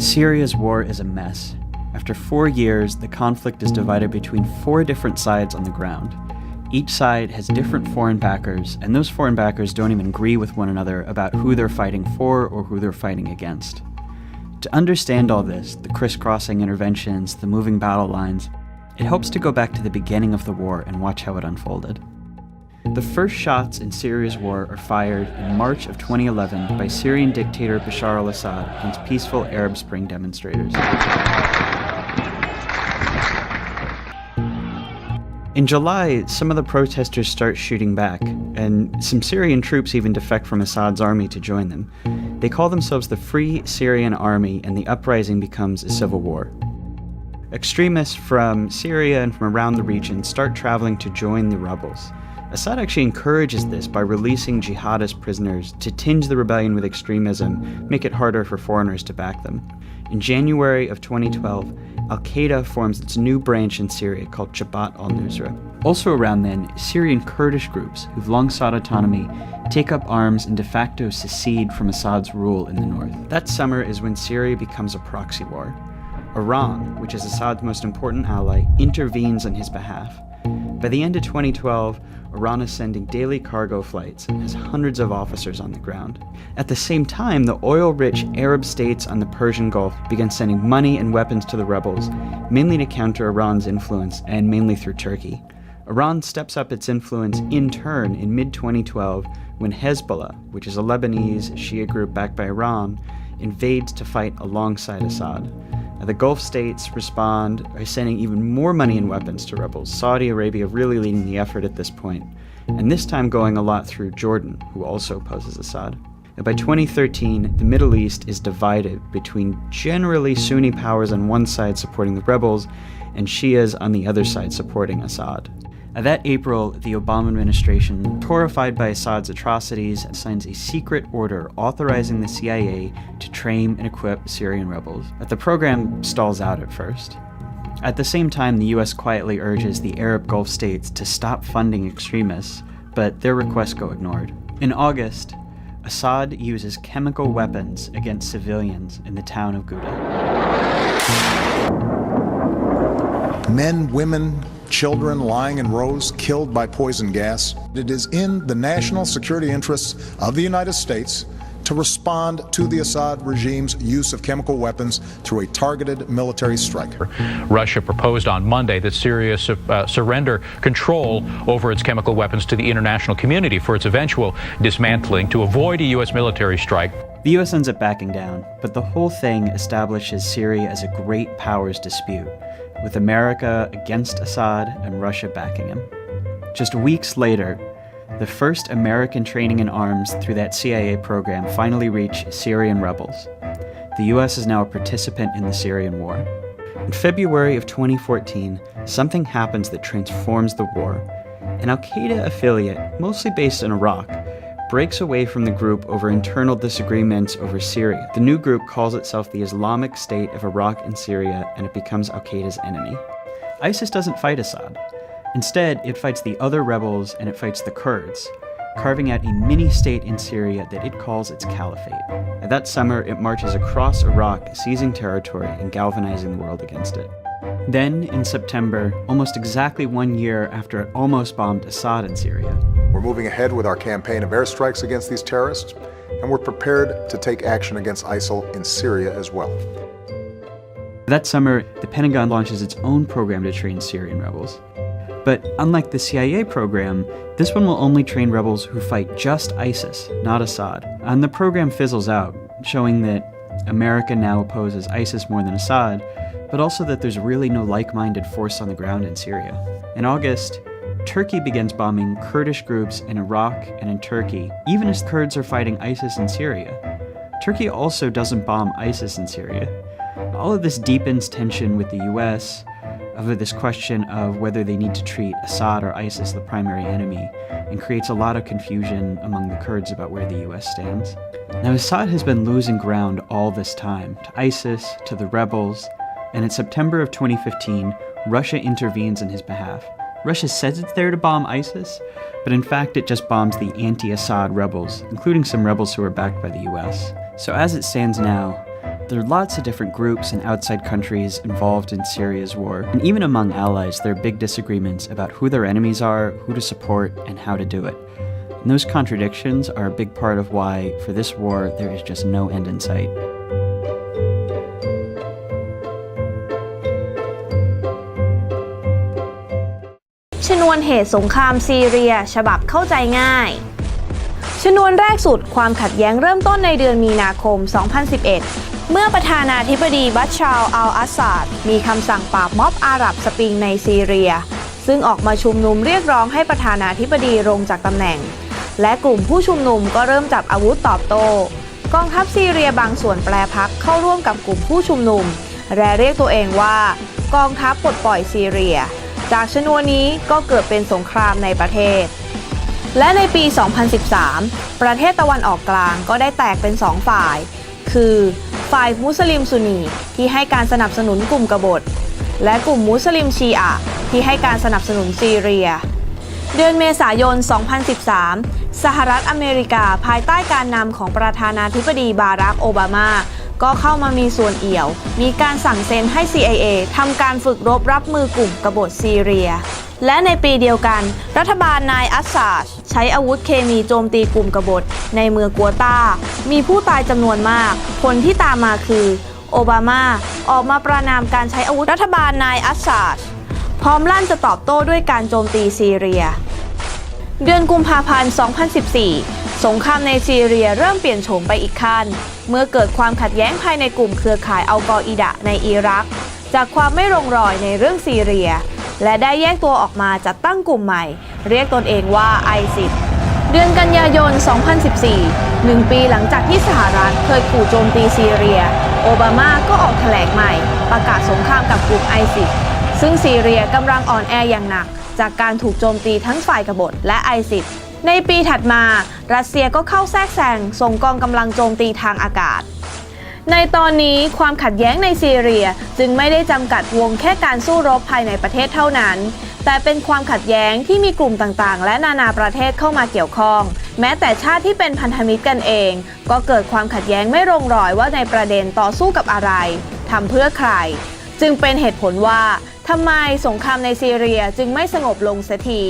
Syria's war is a mess. After 4 years, the conflict is divided between 4 different sides on the ground. Each side has different foreign backers, and those foreign backers don't even agree with one another about who they're fighting for or who they're fighting against. To understand all this, the crisscrossing interventions, the moving battle lines, it helps to go back to the beginning of the war and watch how it unfolded. The first shots in Syria's war are fired in March of 2011 by Syrian dictator Bashar al-Assad against peaceful Arab Spring demonstrators. In July, some of the protesters start shooting back, and some Syrian troops even defect from Assad's army to join them. They call themselves the Free Syrian Army, and the uprising becomes a civil war. Extremists from Syria and from around the region start traveling to join the rebels. Assad actually encourages this by releasing jihadist prisoners to tinge the rebellion with extremism, make it harder for foreigners to back them. In January of 2012, Al-Qaeda forms its new branch in Syria called Jabhat al-Nusra. Also around then, Syrian Kurdish groups, who've long sought autonomy, take up arms and de facto secede from Assad's rule in the north. That summer is when Syria becomes a proxy war. Iran, which is Assad's most important ally, intervenes on his behalf. By the end of 2012, Iran is sending daily cargo flights and has hundreds of officers on the ground. At the same time, the oil-rich Arab states on the Persian Gulf begin sending money and weapons to the rebels, mainly to counter Iran's influence and mainly through Turkey. Iran steps up its influence in turn in mid-2012 when Hezbollah, which is a Lebanese Shia group backed by Iran, invades to fight alongside Assad. The Gulf states respond by sending even more money and weapons to rebels, Saudi Arabia really leading the effort at this point, and this time going a lot through Jordan, who also opposes Assad. And by 2013, the Middle East is divided between generally Sunni powers on one side supporting the rebels and Shias on the other side supporting Assad. That April, the Obama administration, horrified by Assad's atrocities, signs a secret order authorizing the CIA to train and equip Syrian rebels. The program stalls out at first. At the same time, the US quietly urges the Arab Gulf states to stop funding extremists, but their requests go ignored. In August, Assad uses chemical weapons against civilians in the town of Ghouta. Men, women, children lying in rows, killed by poison gas. It is in the national security interests of the United States to respond to the Assad regime's use of chemical weapons through a targeted military strike. Russia proposed on Monday that Syria surrender control over its chemical weapons to the international community for its eventual dismantling to avoid a U.S. military strike. The US ends up backing down, but the whole thing establishes Syria as a great powers dispute, with America against Assad and Russia backing him. Just weeks later, the first American training in arms through that CIA program finally reached Syrian rebels. The US is now a participant in the Syrian war. In February of 2014, something happens that transforms the war. An Al-Qaeda affiliate, mostly based in Iraq, breaks away from the group over internal disagreements over Syria. The new group calls itself the Islamic State of Iraq and Syria, and it becomes Al-Qaeda's enemy. ISIS doesn't fight Assad. Instead, it fights the other rebels and it fights the Kurds, carving out a mini-state in Syria that it calls its caliphate. That summer, it marches across Iraq, seizing territory and galvanizing the world against it. Then, in September, almost exactly 1 year after it almost bombed Assad in Syria, We're moving ahead with our campaign of airstrikes against these terrorists, and we're prepared to take action against ISIL in Syria as well. That summer, the Pentagon launches its own program to train Syrian rebels. But unlike the CIA program, this one will only train rebels who fight just ISIS, not Assad. And the program fizzles out, showing that America now opposes ISIS more than Assad, but also that there's really no like-minded force on the ground in Syria. In August, Turkey begins bombing Kurdish groups in Iraq and in Turkey, even as Kurds are fighting ISIS in Syria. Turkey also doesn't bomb ISIS in Syria. All of this deepens tension with the US over this question of whether they need to treat Assad or ISIS the primary enemy, and creates a lot of confusion among the Kurds about where the US stands. Now, Assad has been losing ground all this time, to ISIS, to the rebels, and in September of 2015, Russia intervenes on his behalf. Russia says it's there to bomb ISIS, but in fact it just bombs the anti-Assad rebels, including some rebels who are backed by the US. So as it stands now, There are lots of different groups and outside countries involved in Syria's war, and even among allies, there are big disagreements about who their enemies are, who to support, and how to do it. And those contradictions are a big part of why, for this war, there is just no end in sight. ชนวนเหตุสงครามซีเรียฉบับเข้าใจง่ายชนวนแรกสุดความขัดแย้งเริ่มต้นในเดือนมีนาคม 2011 เมื่อประธานาธิบดีบัชชาร์ อัล อาซาดมีคำสั่งปราบม็อบอาหรับสปริงในซีเรียซึ่งออกมาชุมนุมเรียกร้องให้ประธานาธิบดีลงจากตำแหน่งและกลุ่มผู้ชุมนุมก็เริ่มจับอาวุธตอบโต้กองทัพซีเรียบางส่วนแปรพรรคเข้าร่วมกับกลุ่มผู้ชุมนุมและเรียกตัวเองว่ากองทัพปลดปล่อยซีเรียจากชนวนนี้ก็เกิดเป็นสงครามในประเทศและในปี 2013 ประเทศตะวันออกกลางก็ได้แตกเป็น2ฝ่ายคือฝ่ายมุสลิมซุนนีที่ให้การสนับสนุนกลุ่มกบฏและกลุ่มมุสลิมชีอะห์ที่ให้การสนับสนุนซีเรียเดือนเมษายน 2013 สหรัฐอเมริกาภายใต้การนำของประธานาธิบดีบารัก โอบามาก็เข้ามามีส่วนเอี่ยวมีการสั่งเซ็นให้ CIA ทำการฝึกรบรับมือกลุ่มกบฏซีเรียและในปีเดียวกันรัฐบาลนายอัสซาดใช้อาวุธเคมีโจมตีกลุ่มกบฏในเมืองกัวตามีผู้ตายจำนวนมากผลที่ตามมาคือโอบามาออกมาประณามการใช้อาวุธรัฐบาลนายอัสซาดพร้อมลั่นจะตอบโต้ด้วยการโจมตีซีเรียเดือนกุมภาพันธ์ 2014 สงครามในซีเรียเริ่มเปลี่ยนโฉมไปอีกขั้นเมื่อเกิดความขัดแย้งภายในกลุ่มเครือข่ายอัลกออิดะในอิรักจากความไม่ลงรอยในเรื่องซีเรียและได้แยกตัวออกมาจัดตั้งกลุ่มใหม่เรียกตนเองว่าไอซิสเดือนกันยายน 2014 1 ปีหลังจากที่สหรัฐเคยขู่โจมตีซีเรียโอบามาก็ออกแถลงใหม่ประกาศสงครามกับกลุ่มไอซิสซึ่งซีเรียกำลังอ่อนแออย่างหนักจากการถูกโจมตีทั้งฝ่ายกบฏและไอซิสในปีถัดมารัสเซียก็เข้าแทรกแซงส่งกองกำลังโจมตีทางอากาศในตอนนี้ความขัดแย้งในซีเรียจึงไม่ได้จำกัดวงแค่การสู้รบภายในประเทศเท่านั้นแต่เป็นความขัดแย้งที่มีกลุ่มต่างๆและนานาประเทศเข้ามาเกี่ยวข้องแม้แต่ชาติที่เป็นพันธมิตรกันเองก็เกิดความขัดแย้งไม่ลงรอยว่าในประเด็นต่อสู้กับอะไรทำเพื่อใครจึงเป็นเหตุผลว่าทำไมสงครามในซีเรียจึงไม่สงบลงเสียที